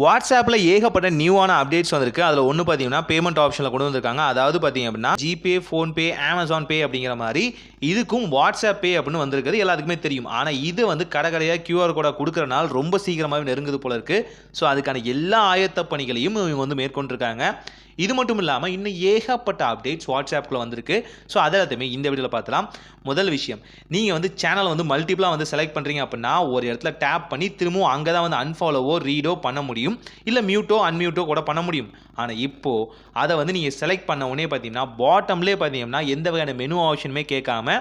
வாட்ஸ்அப்பில் ஏகப்பட்ட நியூவான அப்டேட்ஸ் வந்திருக்கு. அதில் ஒன்று பார்த்தீங்கன்னா பேமெண்ட் ஆப்ஷனில் கொண்டு வந்திருக்காங்க. அதாவது பார்த்தீங்க அப்படின்னா ஜிபே, ஃபோன்பே, அமேசான் பே அப்படிங்கிற மாதிரி இதுக்கும் வாட்ஸ்அப் பே அப்படின்னு வந்திருக்குது எல்லாத்துக்குமே தெரியும். ஆனால் இது வந்து கடையாக கியூஆர் கோடை கொடுக்குறனால ரொம்ப சீக்கிரமாகவே நெருங்குது போல இருக்குது. ஸோ அதுக்கான எல்லா ஆயத்த பணிகளையும் இவங்க வந்து மேற்கொண்டிருக்காங்க. இது மட்டும் இல்லாமல் இன்னும் ஏகப்பட்ட அப்டேட்ஸ் வாட்ஸ்அப்பில் வந்திருக்கு. ஸோ அதை எல்லாத்தையுமே இந்த வீடியோவில் பார்த்துலாம். முதல் விஷயம், நீங்கள் வந்து சேனலை வந்து மல்டிபிளாக வந்து செலக்ட் பண்ணுறீங்க அப்படின்னா ஒரு இடத்துல டேப் பண்ணி திரும்பவும் அங்கே தான் வந்து அன்ஃபாலோவோ ரீடோ பண்ண முடியும், இல்லை மியூட்டோ அன்மியூட்டோ கூட பண்ண முடியும். ஆனால் இப்போது அதை வந்து நீங்கள் செலக்ட் பண்ண உடனே பார்த்தீங்கன்னா பாட்டம்லேயே பார்த்தீங்கன்னா எந்த வகையான மெனு ஆப்ஷனுமே கேட்காம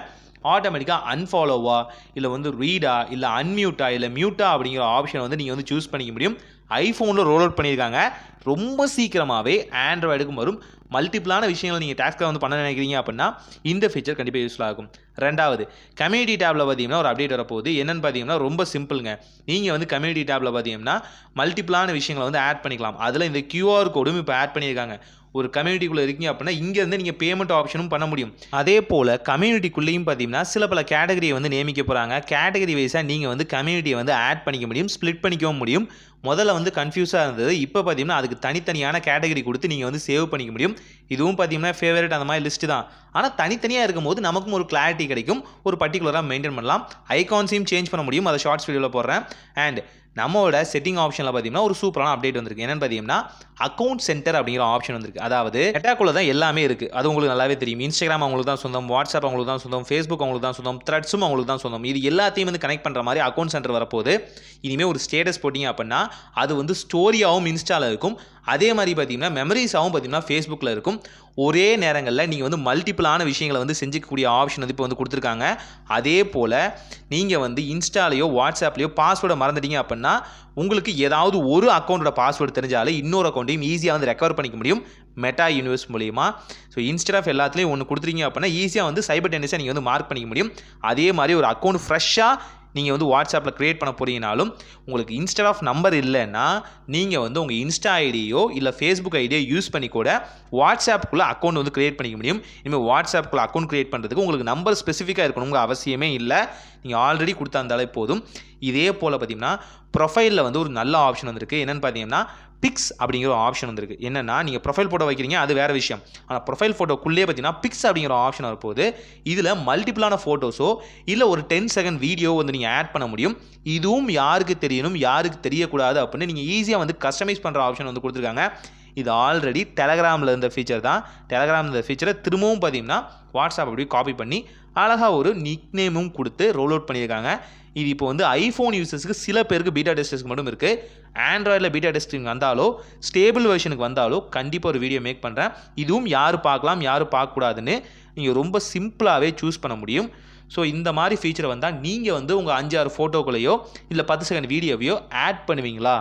ஆட்டோமேட்டிக்காக அன்ஃபாலோவா இல்லை வந்து ரீடா இல்லை அன்மியூட்டா இல்லை மியூட்டா அப்படிங்கிற ஆப்ஷனை வந்து நீங்கள் வந்து சூஸ் பண்ணிக்க முடியும். ஐஃபோனில் ரோல் அவுட் பண்ணியிருக்காங்க. ரொம்ப சீக்கிரமாகவே ஆண்ட்ராய்டுக்கும் வரும். மல்டிபிளான விஷயங்கள் நீங்கள் டாஸ்க்காக வந்து பண்ண நினைக்கிறீங்க அப்படின்னா இந்த ஃபீச்சர் கண்டிப்பாக யூஸ்ஃபுல் ஆகும். ரெண்டாவது, கம்யூனிட்டி டேப்பில் பார்த்தீங்கன்னா ஒரு அப்டேட் வரப்போகுது. என்னென்னு பார்த்தீங்கன்னா ரொம்ப சிம்பிளுங்க. நீங்கள் வந்து கம்யூனிட்டி டேப்பில் பார்த்தீங்கன்னா மல்டிபிளான விஷயங்களை வந்து ஆட் பண்ணிக்கலாம். அதில் இந்த கியூஆர் கோடும் இப்போ ஆட் பண்ணியிருக்காங்க. ஒரு கம்யூனிட்டிக்குள்ளே இருக்கீங்க அப்படின்னா இங்கேருந்து நீங்கள் பேமெண்ட் ஆப்ஷனும் பண்ண முடியும். அதே போல் கம்யூனிட்டிக்குள்ளேயும் பார்த்தீங்கன்னா சில பல கேட்டகரியை வந்து நியமிக்க போகிறாங்க. கேட்டகரி வைஸாக நீங்கள் வந்து கம்யூனிட்டியை வந்து ஆட் பண்ணிக்க முடியும், ஸ்ப்ளிட் பண்ணிக்கவும் முடியும். முதல்ல வந்து கன்ஃபியூஸாக இருந்தது. இப்போ பார்த்தீங்கன்னா அதுக்கு தனித்தனியான கேட்டகரி கொடுத்து நீங்கள் வந்து சேவ் பண்ணிக்க முடியும். இதுவும் பார்த்தீங்கன்னா ஃபேவரட் அந்த மாதிரி லிஸ்ட்டு தான். ஆனால் தனித்தனியாக இருக்கும்போது நமக்கும் ஒரு கிளாரிட்டி கிடைக்கும், ஒரு பர்டிகுலராக மெயின்டைன் பண்ணலாம். ஐகான்ஸையும் சேஞ்ச் பண்ண முடியும். அதை ஷார்ட்ஸ் வீடியோவில் போடுறேன். அண்ட் நம்மளோட செட்டிங் ஆப்ஷனில் பார்த்தீங்கன்னா ஒரு சூப்பரான அப்டேட் வந்திருக்கு. என்னென்னு பார்த்தீங்கன்னா அக்கௌண்ட் சென்டர் அப்படிங்கிற ஆப்ஷன் வந்திருக்கு. அதாவது மெட்டாக்குள்ளே தான் எல்லாமே இருக்குது. அது உங்களுக்கு நல்லாவே தெரியும். இன்ஸ்டாகிராம் அவங்களுக்கு தான் சொந்தம், வாட்ஸ்அப் அவங்களுக்கு தான் சொந்தம், ஃபேஸ்புக் அவங்களுக்கு தான் சொந்தம், த்ரெட்ஸும் அவங்களுக்கு தான் சொந்தம். இது எல்லாத்தையும் வந்து கனெக்ட் பண்ணுற மாதிரி அக்கௌண்ட் சென்டர் வரப்போகுது. இனிமேல் ஒரு ஸ்டேட்டஸ் போட்டிங்க அப்படின்னா அது வந்து ஸ்டோரியாகவும் இன்ஸ்டாவில் இருக்கும். அதே மாதிரி பார்த்தீங்கன்னா மெமரிஸாகவும் பார்த்தீங்கன்னா ஃபேஸ்புக்கில் இருக்கும். ஒரே நேரங்களில் நீங்கள் வந்து மல்டிபிளான விஷயங்களை வந்து செஞ்சுக்கக்கூடிய ஆப்ஷன் வந்து இப்போ வந்து கொடுத்துருக்காங்க. அதே போல் நீங்கள் வந்து இன்ஸ்டாலேயோ வாட்ஸ்அப்லேயோ பாஸ்வேர்டை மறந்துட்டீங்க அப்படின்னா உங்களுக்கு ஏதாவது ஒரு அக்கௌண்ட்டோட பாஸ்வேர்டு தெரிஞ்சாலே இன்னொரு அக்கௌண்ட்டையும் ஈஸியாக வந்து ரெக்கவர் பண்ணிக்க முடியும் மெட்டா யூனிவர்ஸ் மூலிமா. ஸோ இன்ஸ்டா ஆஃப் எல்லாத்துலேயும் ஒன்று கொடுத்துருங்க அப்படின்னா ஈஸியாக வந்து சைபர் டென்னிஸாக நீங்கள் வந்து மார்க் பண்ணிக்க முடியும். அதே மாதிரி ஒரு அக்கௌண்ட் ஃப்ரெஷ்ஷாக நீங்கள் வந்து வாட்ஸ்அப்பில் க்ரியேட் பண்ண போகிறீங்கனாலும் உங்களுக்கு இன்ஸ்டா ஆஃப் நம்பர் இல்லைன்னா நீங்கள் வந்து உங்கள் இன்ஸ்டா ஐடியோ இல்லை ஃபேஸ்புக் ஐடியோ யூஸ் பண்ணி கூட வாட்ஸ்அப்புக்குள்ளே அக்கௌண்ட் வந்து க்ரியேட் பண்ணிக்க முடியும். இனிமேல் வாட்ஸ்அப்புக்குள்ளே அக்கௌண்ட் க்ரியேட் பண்ணுறதுக்கு உங்களுக்கு நம்பர் ஸ்பெசிஃபிக்காக இருக்கணுங்கிற அவசியமே இல்லை. நீங்கள் ஆல்ரெடி கொடுத்தாந்தாலே போதும். இதே போல் பார்த்தீங்கன்னா ப்ரொஃபைலில் வந்து ஒரு நல்ல ஆப்ஷன் வந்திருக்கு. என்னென்னு பார்த்தீங்கன்னா பிக்ஸ் அப்படிங்கிற ஒரு ஆப்ஷன் வந்திருக்கு. என்னென்னா நீங்கள் ப்ரொஃபைல் ஃபோட்டோ வைக்கிறீங்க அது வேறு விஷயம். ஆனால் ப்ரொஃபைல் ஃபோட்டோக்குள்ளே பார்த்தீங்கன்னா பிக்ஸ் அப்படிங்கிற ஆப்ஷன் வரப்போகுது. இதில் மல்டிபிளான ஃபோட்டோஸோ இல்லை ஒரு 10 செகண்ட் வீடியோ வந்து நீங்கள் ஆட் பண்ண முடியும். இதுவும் யாருக்கு தெரியணும் யாருக்கு தெரியக்கூடாது அப்படின்னு நீங்கள் ஈஸியாக வந்து கஸ்டமைஸ் பண்ணுற ஆப்ஷன் வந்து கொடுத்துருக்காங்க. இது ஆல்ரெடி டெலகிராமில் இருந்த ஃபீச்சர் தான். டெலகிராமில் இருந்த ஃபீச்சரை திரும்பவும் பார்த்தீங்கன்னா வாட்ஸ்அப் அப்படி காப்பி பண்ணி அழகாக ஒரு நிக் நேமும் கொடுத்து ரோல் அவுட் பண்ணியிருக்காங்க. இது இப்போ வந்து ஐஃபோன் யூசர்ஸுக்கு சில பேருக்கு பீட்டா டெஸ்டர்ஸ்க்கு மட்டும் இருக்குது. ஆண்ட்ராய்டில் பீட்டா டெஸ்டிங் வந்தாலோ ஸ்டேபிள் வெர்ஷனுக்கு வந்தாலோ கண்டிப்பாக ஒரு வீடியோ மேக் பண்ணுறேன். இதுவும் யார் பார்க்கலாம் யார் பார்க்கக்கூடாதுன்னு நீங்கள் ரொம்ப சிம்பிளாகவே சூஸ் பண்ண முடியும். ஸோ இந்த மாதிரி ஃபீச்சரை வந்தால் நீங்கள் வந்து உங்கள் 5-6 ஃபோட்டோக்களையோ இல்லை 10 செகண்ட் வீடியோவையோ ஆட் பண்ணுவீங்களா?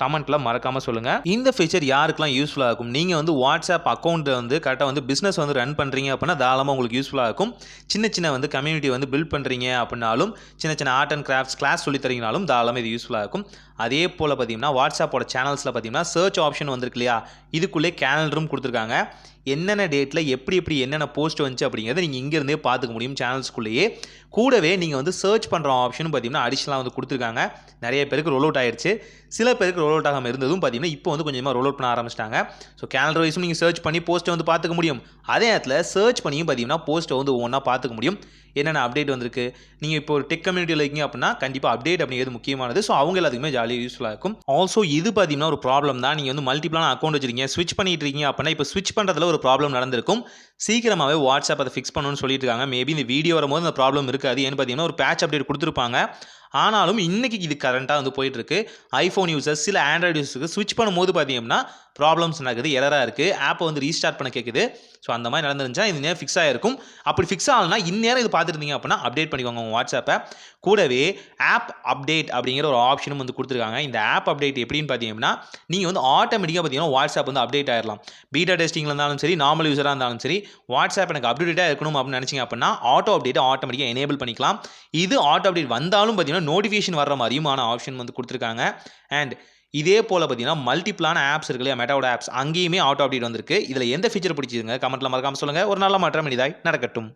கமெண்ட்டில் மறக்காமல் சொல்லுங்கள். இந்த ஃபீச்சர் யாருக்கெல்லாம் யூஸ்ஃபுல்லாக இருக்கும்? நீங்கள் வந்து வாட்ஸ்அப் அக்கௌண்ட்டை வந்து கரெக்டாக வந்து பிஸ்னஸ் வந்து ரன் பண்ணுறீங்க அப்படின்னா தாராளமாக உங்களுக்கு யூஸ்ஃபுல்லாக இருக்கும். சின்ன வந்து கம்யூனிட்டி வந்து பில்ட் பண்ணுறீங்க அப்படின்னாலும் சின்ன ஆர்ட் அண்ட் கிராஃப்ட்ஸ் கிளாஸ் சொல்லி தரீங்கனாலும் தாராளமாக இது யூஸ்ஃபுல்லாக இருக்கும். அதே போல் பார்த்தீங்கன்னா வாட்ஸ்அப்போட சேனல்ஸில் பார்த்தீங்கன்னா சர்ச் ஆப்ஷன் வந்திருக்கு இல்லையா, இதுக்குள்ளே கேலண்டரும் கொடுத்துருக்காங்க. என்னென்ன டேட்டில் எப்படி என்னென்ன போஸ்ட் வந்துச்சு அப்படிங்கிறத நீங்கள் இங்கேருந்தே பார்த்துக்க முடியும் சேனல்ஸ்குள்ளேயே. கூடவே நீங்கள் வந்து சர்ச் பண்ணுற ஆப்ஷனும் பார்த்தீங்கன்னா அடிஷ்னலாக வந்து கொடுத்துருக்காங்க. நிறைய பேருக்கு ரோல் அவுட் ஆயிடுச்சு. சில பேருக்கு ரோல் அவுட் ஆகாமல் இருந்ததும் பார்த்தீங்கன்னா இப்போ வந்து கொஞ்சமாக ரோல் அவுட் பண்ண ஆரம்பிச்சிட்டாங்க. ஸோ கேலண்டர் வைஸும் நீங்கள் சர்ச் பண்ணி போஸ்ட்டை வந்து பார்த்துக்க முடியும். அதே நேரத்தில் சர்ச் பண்ணியும் பார்த்தீங்கன்னா போஸ்ட்டை வந்து ஒவ்வொன்றா பார்த்துக்க முடியும். என்னென்ன அப்டேட் வந்திருக்கு. நீங்கள் இப்போ ஒரு டெக் கம்யூனிட்டியில் இருக்கீங்க அப்படின்னா கண்டிப்பாக அப்டேட் அப்படிங்கிறது முக்கியமானது. ஸோ அவங்க எல்லாத்துக்குமே ஜாலியாக யூஸ்ஃபுல்லாக இருக்கும். ஆல்சோ இது பார்த்தீங்கன்னா ஒரு ப்ராப்ளம் தான். நீங்கள் வந்து மல்டிபிளான அக்கௌண்ட் வச்சிருக்கீங்க, ஸ்விட்ச் பண்ணிட்டு இருக்கீங்க அப்படின்னா இப்போ ஸ்விட்ச் பண்ணுறதுல ஒரு ப்ராப்ளம் நடந்திருக்கும். சீக்கிரமாகவே வாட்ஸ்அப் அதை ஃபிக்ஸ் பண்ணணும்னு சொல்லிட்டு இருக்காங்க. மேபி இந்த வீடியோ வரும்போது அந்த ப்ராப்ளம் இருக்காது. ஏன்னு பார்த்தீங்கன்னா ஒரு பேட்ச் அப்டேட் கொடுத்துருப்பாங்க. ஆனாலும் இன்றைக்கி இது கரண்ட்டாக வந்து போயிட்டுருக்கு. ஐஃபோன் யூசர்ஸ் சில ஆண்ட்ராய்டு யூசர்ஸுக்கு ஸ்விட்ச் பண்ணும்போது பார்த்தீங்கன்னா ப்ராப்ளம்ஸ் நடக்குது, எரராக இருக்குது, ஆப்பை வந்து ரீஸ்டார்ட் பண்ண கேட்குது. ஸோ அந்த மாதிரி நடந்துருந்துச்சா இந்த நேரம் ஃபிக்ஸ் ஆகிருக்கும். அப்படி ஃபிக்ஸ் ஆகலனா இந்நேரம் இது பார்த்துருந்தீங்க அப்படின்னா அப்டேட் பண்ணிக்கோங்க உங்கள் வாட்ஸ்அப்பை. கூடவே ஆப் அப்டேட் அப்படிங்கிற ஒரு ஆப்ஷனும் வந்து கொடுத்துருக்காங்க. இந்த ஆப் அப்டேட் எப்படின்னு பார்த்தீங்கன்னா நீங்கள் வந்து ஆட்டோமேட்டிக்காக பார்த்தீங்கன்னா வாட்ஸ்அப் வந்து அப்டேட் ஆகிடலாம். பீட்டா டெஸ்டிங்கில் இருந்தாலும் சரி, நார்மல் யூஸராக இருந்தாலும் சரி, வாட்ஸ்அப் எனக்கு அப்டேட்டாக இருக்கணும் அப்படின்னு நினச்சிங்க அப்படின்னா ஆட்டோ அப்டேட்டை ஆட்டோமேட்டிக்காக எனேபிள் பண்ணிக்கலாம். இது ஆட்டோ அப்டேட் வந்தாலும் பார்த்தீங்கன்னா நோட்டிஃபிகேஷன் வர்ற மாதிரியுமான ஆப்ஷன் வந்து கொடுத்துருக்காங்க. அண்ட் இதே போல் பார்த்தீங்கன்னா மல்டிபிளான ஆப்ஸ் இருக்கு இல்லையா, மெட்டாவோட ஆப்ஸ், அங்கேயுமே ஆட்டோ அப்டேட் வந்திருக்கு. இதில் எந்த ஃபீச்சர் பிடிச்சிருங்க கமெண்ட்டில் மறக்காமல் சொல்லுங்கள். ஒரு நல்ல மாற்றம் இனிதாய் நடக்கட்டும்.